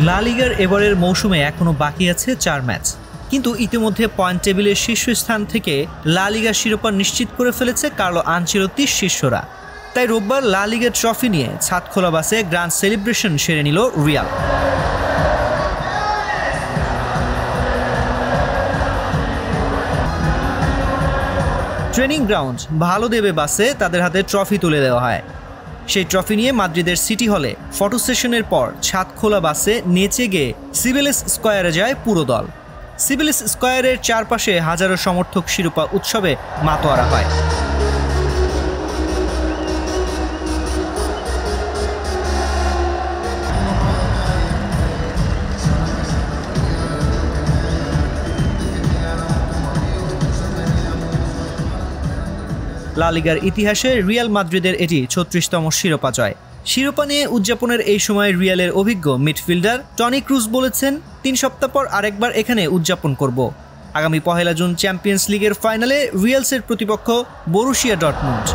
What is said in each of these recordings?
লা লিগার এবারের মৌসুমে এখনও বাকি আছে ৪ ম্যাচ, কিন্তু ইতিমধ্যে পয়েন্ট টেবিলের শীর্ষস্থান থেকে লা লিগার শিরোপা নিশ্চিত করে ফেলেছে কার্লো আনচেলত্তির শিষ্যরা। তাই রোববার লা লিগার ট্রফি নিয়ে ছাদখোলা বাসে গ্র্যান্ড সেলিব্রেশন সেরে নিল রিয়াল। ট্রেনিং গ্রাউন্ড ভালো দেবে বাসে তাদের হাতে ট্রফি তুলে দেওয়া হয়। সেই ট্রফি নিয়ে মাদ্রিদের সিটি হলে ফটো সেশনের পর ছাদখোলা বাসে নেচে গিয়ে সিবেলেস স্কয়ারে যায় পুরো দল। সিবেলেস স্কয়ারের চারপাশে হাজারো সমর্থক শিরোপা উৎসবে মাতোয়ারা হয়। লা লিগার ইতিহাসে রিয়াল মাদ্রিদের এটি ৩৬তম শিরোপা জয়। শিরোপা নিয়ে উদযাপনের এই সময় রিয়ালের অভিজ্ঞ মিডফিল্ডার টনি ক্রুজ বলেছেন, ৩ সপ্তাহ পর আরেকবার এখানে উদযাপন করব। আগামী ১ জুন চ্যাম্পিয়ন্স লিগের ফাইনালে রিয়ালসের প্রতিপক্ষ বরুশিয়া ডর্টমুন্ড।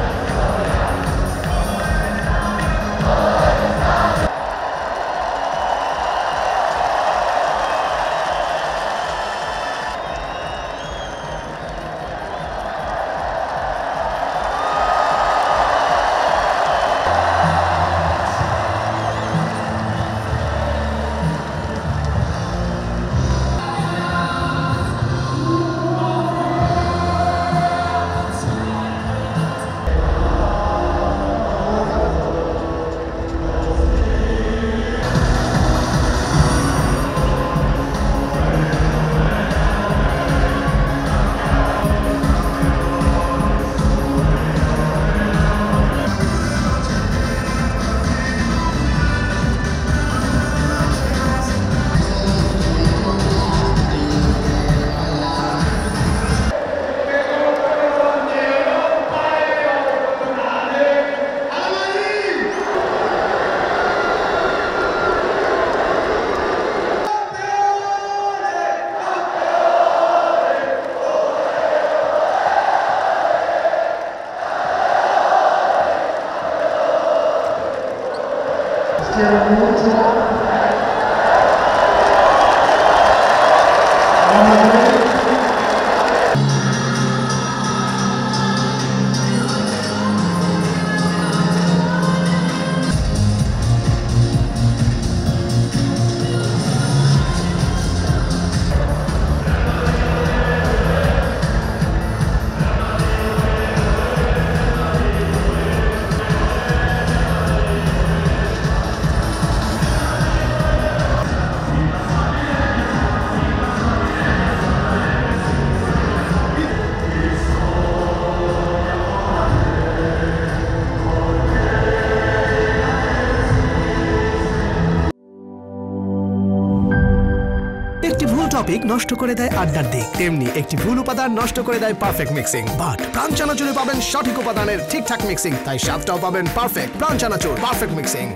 একটি ভুল টপিক নষ্ট করে দেয় আড্ডার দিক, তেমনি একটি ভুল উপাদান নষ্ট করে দেয় পারফেক্ট মিক্সিং। বাট প্রাণ চানাচুরে পাবেন সঠিক উপাদানের ঠিকঠাক মিক্সিং, তাই স্বাদটাও পাবেন পারফেক্ট। প্রাণ চানাচুর, পারফেক্ট মিক্সিং।